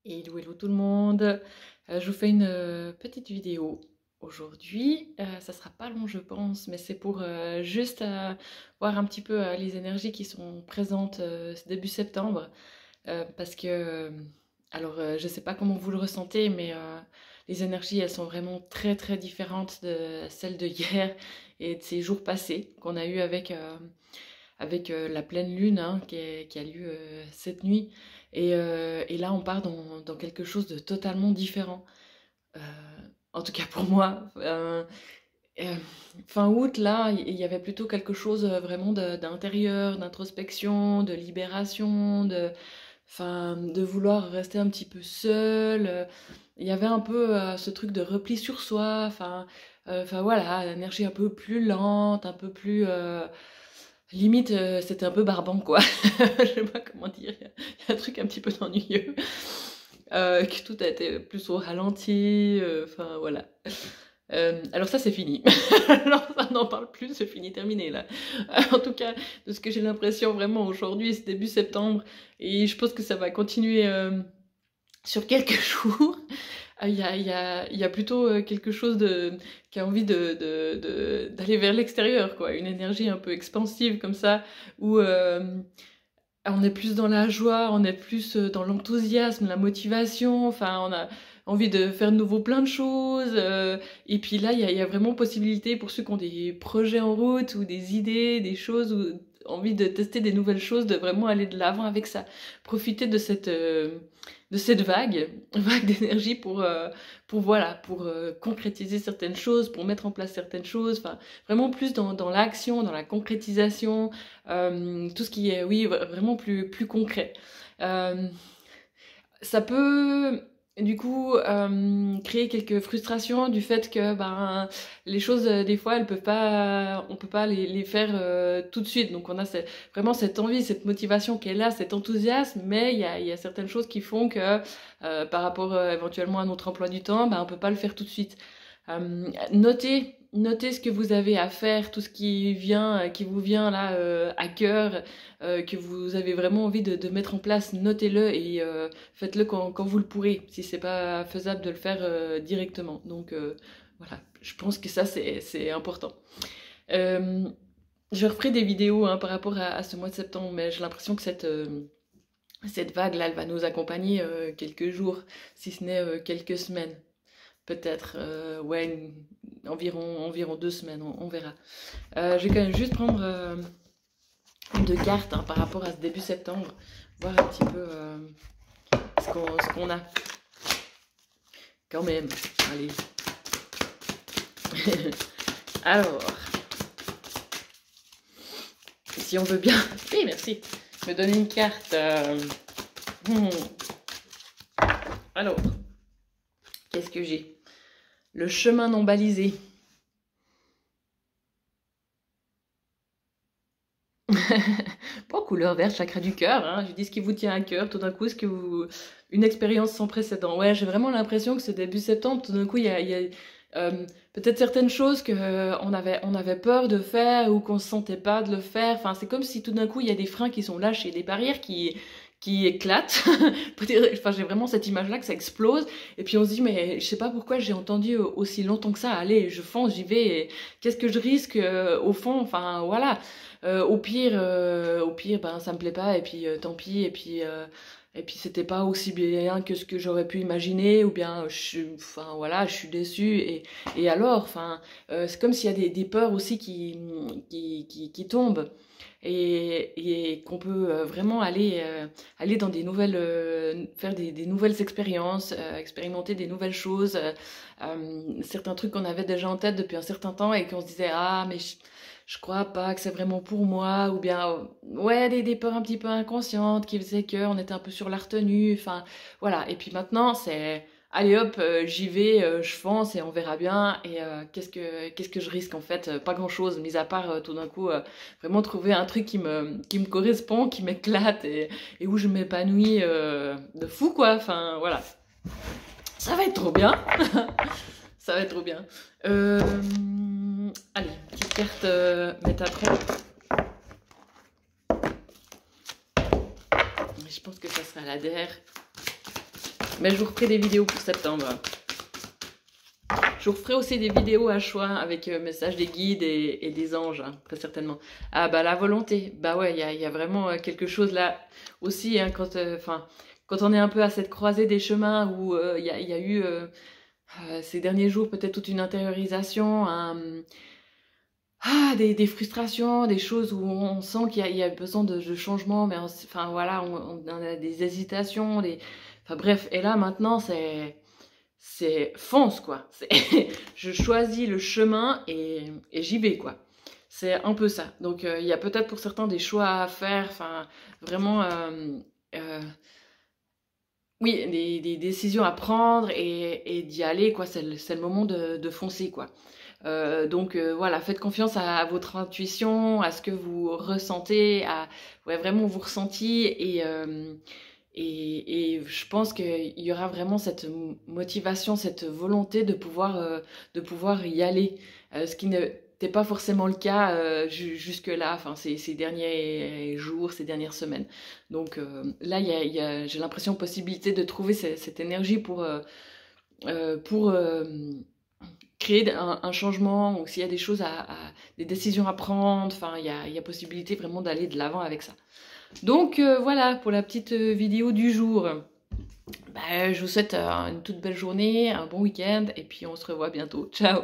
Hello tout le monde. Je vous fais une petite vidéo aujourd'hui. Ça sera pas long je pense, mais c'est pour juste voir un petit peu les énergies qui sont présentes ce début septembre. Parce que, je sais pas comment vous le ressentez, mais les énergies elles sont vraiment très très différentes de celles de hier et de ces jours passés qu'on a eu avec la pleine lune hein, qui a lieu cette nuit. Et là, on part dans quelque chose de totalement différent. Euh, en tout cas pour moi. Fin août, là, il y avait plutôt quelque chose vraiment d'intérieur, d'introspection, de libération, de vouloir rester un petit peu seul. Il y avait un peu ce truc de repli sur soi. Voilà, l'énergie un peu plus lente, un peu plus... limite, c'était un peu barbant, quoi. Je sais pas comment dire. Il y a un truc un petit peu ennuyeux. Que tout a été plus au ralenti. Voilà. Alors ça, c'est fini. Alors ça, n'en parle plus, c'est fini, terminé, là. En tout cas, de ce que j'ai l'impression vraiment aujourd'hui, c'est début septembre. Et je pense que ça va continuer sur quelques jours. Il y a plutôt quelque chose qui a envie d'aller vers l'extérieur, quoi. Une énergie un peu expansive comme ça, où on est plus dans la joie, on est plus dans l'enthousiasme, la motivation. Enfin, on a envie de faire de nouveau plein de choses. Et puis là, il y a vraiment possibilité pour ceux qui ont des projets en route ou des idées, des choses, ou envie de tester des nouvelles choses, de vraiment aller de l'avant avec ça. Profiter de cette vague d'énergie pour concrétiser certaines choses, pour mettre en place certaines choses. Enfin, vraiment plus dans l'action, dans la concrétisation, tout ce qui est, oui, vraiment plus concret. Euh, Ça peut du coup créer quelques frustrations du fait que les choses des fois on peut pas les faire tout de suite, donc on a vraiment cette envie, cette motivation qui est là, cet enthousiasme, mais il y a certaines choses qui font que par rapport éventuellement à notre emploi du temps, on peut pas le faire tout de suite. Notez ce que vous avez à faire, tout ce qui vous vient là à cœur, que vous avez vraiment envie de mettre en place, notez-le et faites-le quand vous le pourrez, si c'est pas faisable de le faire directement. Donc voilà, je pense que ça c'est important. Euh, je referai des vidéos hein, par rapport à ce mois de septembre, mais j'ai l'impression que cette vague-là, elle va nous accompagner quelques jours, si ce n'est quelques semaines. Peut-être, ouais, environ 2 semaines, on verra. Je vais quand même juste prendre deux cartes hein, par rapport à ce début septembre, voir un petit peu ce qu'on a. Quand même, allez. Alors, si on veut bien, oui, merci, me donner une carte. Alors, qu'est-ce que j'ai? Le chemin non balisé. Pas couleur verte, chakra du cœur, hein. Je dis ce qui vous tient à cœur, tout d'un coup, une expérience sans précédent. Ouais, j'ai vraiment l'impression que ce début septembre, tout d'un coup, il y a peut-être certaines choses que on avait peur de faire ou qu'on se sentait pas de le faire. Enfin, c'est comme si tout d'un coup, il y a des freins qui sont lâchés, des barrières qui éclatent. Enfin, j'ai vraiment cette image-là que ça explose. Et puis on se dit, mais je sais pas pourquoi j'ai entendu aussi longtemps que ça. Allez, je fonce, j'y vais. Qu'est-ce que je risque au fond? Enfin, voilà. Au pire, ben ça me plaît pas et puis tant pis et puis c'était pas aussi bien que ce que j'aurais pu imaginer ou bien enfin voilà, je suis déçue et alors, enfin c'est comme s'il y a des peurs aussi qui tombent et qu'on peut vraiment aller dans des nouvelles faire des nouvelles expériences, expérimenter des nouvelles choses, certains trucs qu'on avait déjà en tête depuis un certain temps et qu'on se disait ah mais je crois pas que c'est vraiment pour moi, ou bien, ouais, des peurs un petit peu inconscientes qui faisaient qu'on était un peu sur la retenue, enfin, voilà. Et puis maintenant, c'est, allez hop, j'y vais, je fonce et on verra bien. Et qu'est-ce que je risque en fait? Pas grand-chose, mis à part tout d'un coup, vraiment trouver un truc qui me correspond, qui m'éclate et où je m'épanouis de fou, quoi. Enfin, voilà. Ça va être trop bien. Ça va être trop bien. Allez, petite carte métatron. Je pense que ça sera la DR. Mais je vous referai des vidéos pour septembre. Je vous referai aussi des vidéos à choix avec messages des guides et des anges, hein, très certainement. Ah bah la volonté, bah ouais, il y a vraiment quelque chose là aussi, hein, quand on est un peu à cette croisée des chemins où il y a eu ces derniers jours peut-être toute une intériorisation, des frustrations, des choses où on sent qu'il y a besoin de changement, mais enfin voilà, on a des hésitations, enfin bref, et là maintenant c'est fonce quoi. Je choisis le chemin et j'y vais quoi. C'est un peu ça. Donc il y a peut-être pour certains des choix à faire, enfin vraiment oui, des décisions à prendre et d'y aller quoi. C'est le moment de foncer quoi. Donc voilà, faites confiance à votre intuition, à ce que vous ressentez, à ouais, vraiment vos ressentis et je pense qu'il y aura vraiment cette motivation, cette volonté de pouvoir y aller. Ce qui n'était pas forcément le cas jusque-là, enfin ces derniers jours, ces dernières semaines. Donc là, j'ai l'impression possibilité de trouver cette énergie pour créer un changement, ou s'il y a des choses des décisions à prendre, enfin il y a possibilité vraiment d'aller de l'avant avec ça. Donc voilà pour la petite vidéo du jour. Bah, je vous souhaite une toute belle journée, un bon week-end et puis on se revoit bientôt. Ciao!